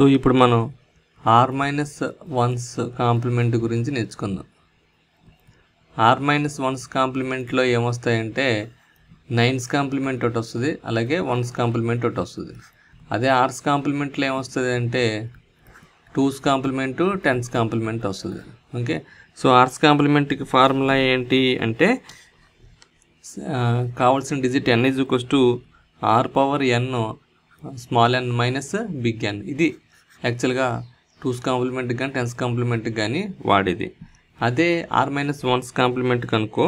So ఇప్పుడు మనం r-1's complement గురించి నేర్చుకుందాం. r-1's కాంప్లిమెంట్లో ఏమొస్తాయంటే 9's కాంప్లిమెంట్ ఒకటి వస్తుంది, అలాగే 1's కాంప్లిమెంట్ ఒకటి వస్తుంది. అదే r's కాంప్లిమెంట్లో ఏమొస్తుంది అంటే 2's కాంప్లిమెంట్ 10's కాంప్లిమెంట్ వస్తుంది. ఓకే, సో r's కాంప్లిమెంట్కి ఫార్ములా ఏంటి అంటే కావాల్సిన digit n = r⁴n small n minus big n. ఇది యాక్చువల్గా 2's కాంప్లిమెంట్ కానీ 10's కాంప్లిమెంట్ కానీ వాడేది. అదే r-1's కాంప్లిమెంట్ కనుకో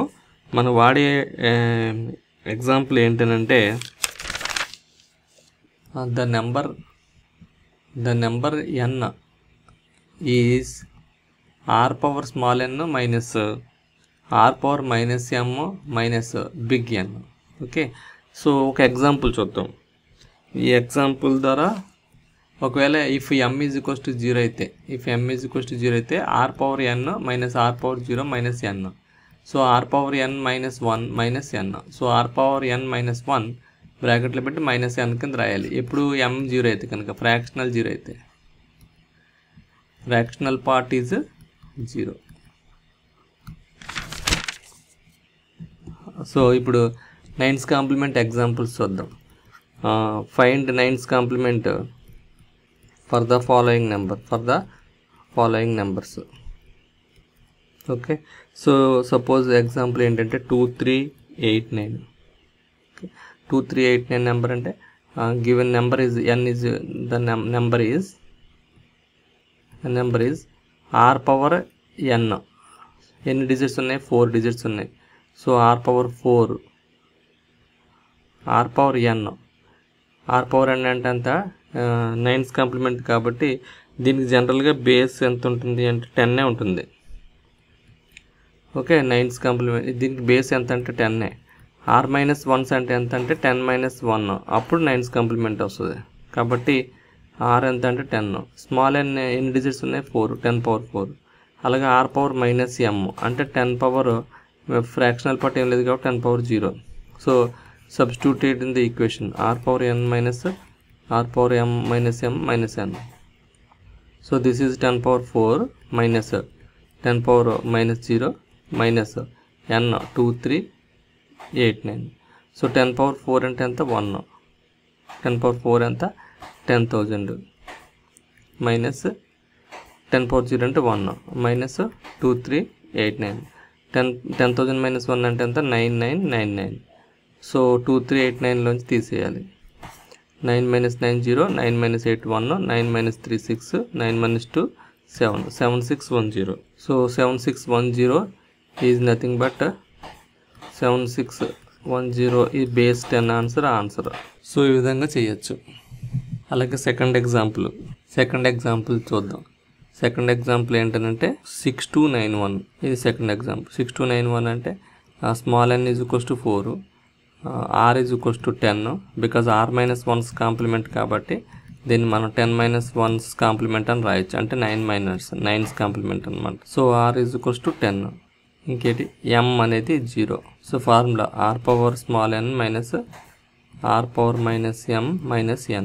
మనం వాడే ఎగ్జాంపుల్ ఏంటంటే the number n is r⁴n minus r⁻m minus big n. Okay, so ఒక ఎగ్జాంపుల్ చూద్దాం. ఈ ఎగ్జాంపుల్ ద్వారా ఒకవేళ ఇఫ్ m = 0 అయితే r⁴n minus r⁴0 minus n. So r⁴n minus 1 minus n. So r⁴n minus 1 బ్రాకెట్లో పెట్టి మైనస్ n కింద రాయాలి. ఎప్పుడు m 0 అయితే కనుక, ఫ్రాక్షనల్ 0 అయితే, ఫ్రాక్షనల్ పార్ట్ ఈజ్ 0. సో ఇప్పుడు 9's కాంప్లిమెంట్ ఎగ్జాంపుల్స్ చూద్దాం. Find 9's compliment for the following numbers. Okay, so suppose example ఏంటంటే 2389. 2389 నెంబర్ అంటే given number is n is the number is r⁴n. ఎన్ని డిజిట్స్ ఉన్నాయి? 4 digits ఉన్నాయి. So r⁴ r⁴n అంటే అంత 9's complement కాబట్టి దీనికి జనరల్గా బేస్ ఎంత ఉంటుంది అంటే 10 ఉంటుంది. ఓకే, 9's కాంప్లిమెంట్ దీనికి బేస్ ఎంత అంటే 10. r-1's అంటే ఎంత అంటే 10 - 1, అప్పుడు 9's కాంప్లిమెంట్ వస్తుంది. కాబట్టి r ఎంత అంటే 10. స్మాల్ n ఎన్ని డిజిట్స్ ఉన్నాయి? 4, 10⁴. అలాగే r⁻m అంటే 10 పవర్ ఫ్రాక్షనల్ పార్ట్ ఏం లేదు కాబట్టి 10⁻0. So substitute in the equation r⁻n minus r⁻m minus m minus n. So this is 10⁴ minus 10⁻0 minus n 2389. So 10⁴ అంటే ఎంత? 1. 10⁴ ఎంత? 10,000 మైనస్ 10⁻0 అంటే 1 మైనస్ 2389. 10,000 మైనస్ 1 అంటే ఎంత? 9999. సో 2389లోంచి తీసేయాలి. 9 - 9 0, 9 - 8 1, 9 - 3 6, 9 - 2 7, 7610. సో 7610 ఈజ్ నథింగ్ బట్ 7610 ఈ బేస్ 10 ఆన్సర్. సో ఈ విధంగా చేయొచ్చు. అలాగే సెకండ్ ఎగ్జాంపుల్ చూద్దాం. సెకండ్ ఎగ్జాంపుల్ ఏంటంటే 6291. ఇది సెకండ్ ఎగ్జాంపుల్. 6291 అంటే small n = 4, r = 10. Because r-1's complement కాబట్టి దీన్ని మనం 10 - 1's కాంప్లిమెంట్ అని రాయొచ్చు, అంటే 9's కాంప్లిమెంట్ అనమాట. So r = 10. ఇంకేంటి? m అనేది 0. So formula r⁻n minus r⁻m minus n.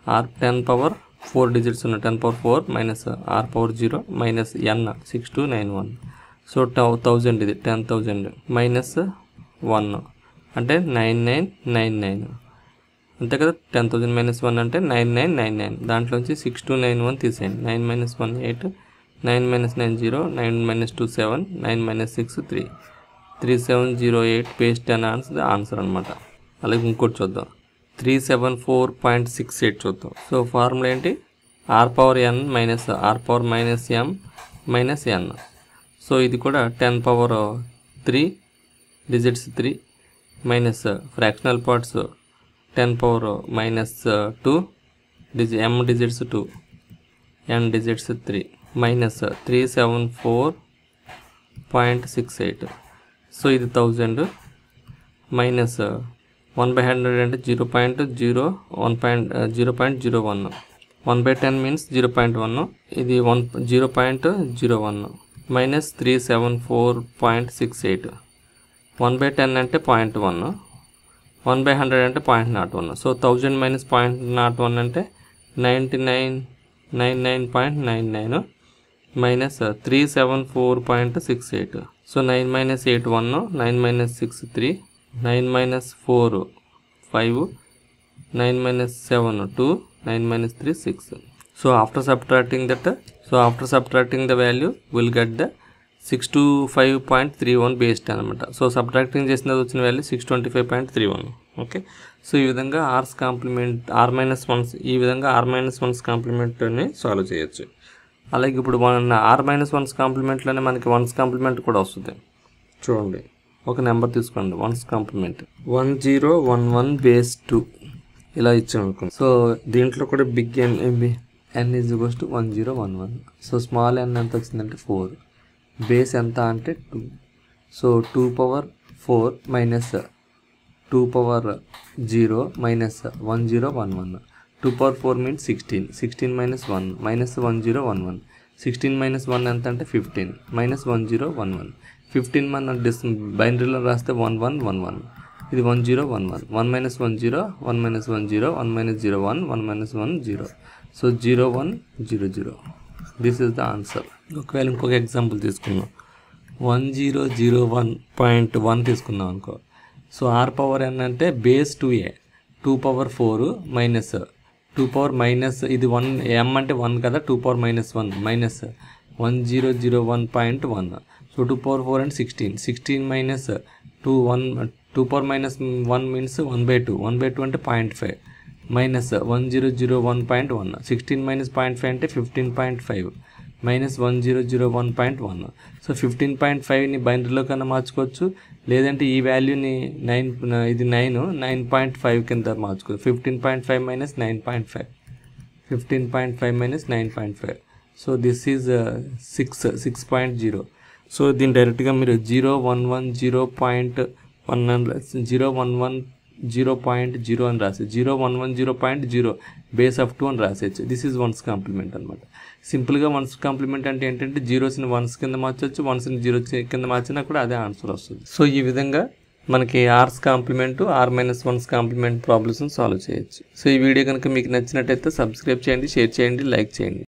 r10⁻4 digits ఉన్నాయి, 10⁻4 minus r⁻0 minus n 6291. So 1000 ఇది 10,000 మైనస్ 1 అంటే 9999 అంతే కదా. 10,000 మైనస్ 1 అంటే 9999. దాంట్లోంచి 6291 తీసేయండి. 9 - 1 8, 9 - 9 0, 9 - 2 7, 9 - 6 3, 3708 పేస్ట్ 10 ఆన్సర్ అనమాట. అలాగే ఇంకోటి చూద్దాం. 374.68 చూద్దాం. సో ఫార్ములా ఏంటి? r⁻n minus r⁻m minus n. So ఇది కూడా 10⁻3 digits 3 minus fractional parts 10⁻-2 m digits 2, n digits 3 minus 374.68. So ఇది 1000 మైనస్ 1/100 అంటే 0.01. 1/10 మీన్స్ 0.1. ఇది 0.01 మైనస్ 374.68. 1/10 అంటే 0.1, 1/100 అంటే 0.01. సో 1000 మైనస్ 0.01 అంటే 99 99.99 minus 374.68. So 9 minus 8 1, 9 minus 6 3, 9 minus 4 5, 9 minus 7 2, 9 minus 3 6. So after subtracting the value we'll get the 625.31 base 10 అనమాట. So subtracting చేసినది వచ్చిన value 625.31. Okay, so ఈ విధంగా ఆర్స్ కాంప్లిమెంట్ R-1 ఈ విధంగా R-1's కాంప్లిమెంట్ని సాల్వ్ చేయొచ్చు. అలాగే ఇప్పుడు R-1's కాంప్లిమెంట్లోనే మనకి 1's కాంప్లిమెంట్ కూడా వస్తుంది. చూడండి, ఒక నెంబర్ తీసుకోండి, 1's కాంప్లిమెంట్ 1011 బేస్ 2 ఇలా ఇచ్చాం అనుకోండి. సో దీంట్లో కూడా big n is equals to 1011. So small n ఎంత వచ్చిందంటే 4, బేస్ ఎంత అంటే 2. So 2 power 4 minus 2 power 0 minus 1011. 2 power 4 means 16. 16 minus 1 minus 1011. 16 minus 1 ఎంత అంటే 15 minus 1011. 15 మన బైనరీలో రాస్తే 1111. ఇది 1011. 1 minus 10 1 minus 10 1 minus 01 1 minus 1 0. So 0100. This is the answer. ఒకవేళ ఇంకొక ఎగ్జాంపుల్ తీసుకున్నాం, 1001.1 తీసుకున్నాం అనుకో. సో R పవర్ n అంటే base 2a, 2 power 4 minus 2 power minus ఇది 1 m అంటే 1 కదా, 2 power minus 1 minus 1001.1. So 2 power 4 అంటే 16. 16 మైనస్ 2 power minus 1 మీన్స్ 1/2. 1/2 అంటే 0.5 మైనస్ 1001.1. 16 మైనస్ 0.5 అంటే 15.5 మైనస్ 1001.1. సో 15.5ని బైనరీలో కన్నా మార్చుకోవచ్చు, లేదంటే ఈ వాల్యూని 9.5 కింద మార్చుకోవచ్చు. 15.5 minus 9.5, 15.5 minus 9.5. So this is 6.0. So దీన్ని డైరెక్ట్గా మీరు 0.0 అని రాసి 0.0 బేస్ ఆఫ్ 2 అని రాసేయచ్చు. దిస్ ఈజ్ 1's కాంప్లిమెంట్ అనమాట. సింపుల్గా 1's కాంప్లిమెంట్ అంటే ఏంటంటే 0స్ని 1's కింద మార్చవచ్చు, 1స్ని 0 కింద మార్చినా కూడా అదే ఆన్సర్ వస్తుంది. సో ఈ విధంగా మనకి R's కాంప్లిమెంట్, R-1's కాంప్లిమెంట్ ప్రాబ్లమ్స్ని సాల్వ్ చేయొచ్చు. సో ఈ వీడియో కనుక మీకు నచ్చినట్టయితే సబ్స్క్రైబ్ చేయండి, షేర్ చేయండి, లైక్ చేయండి.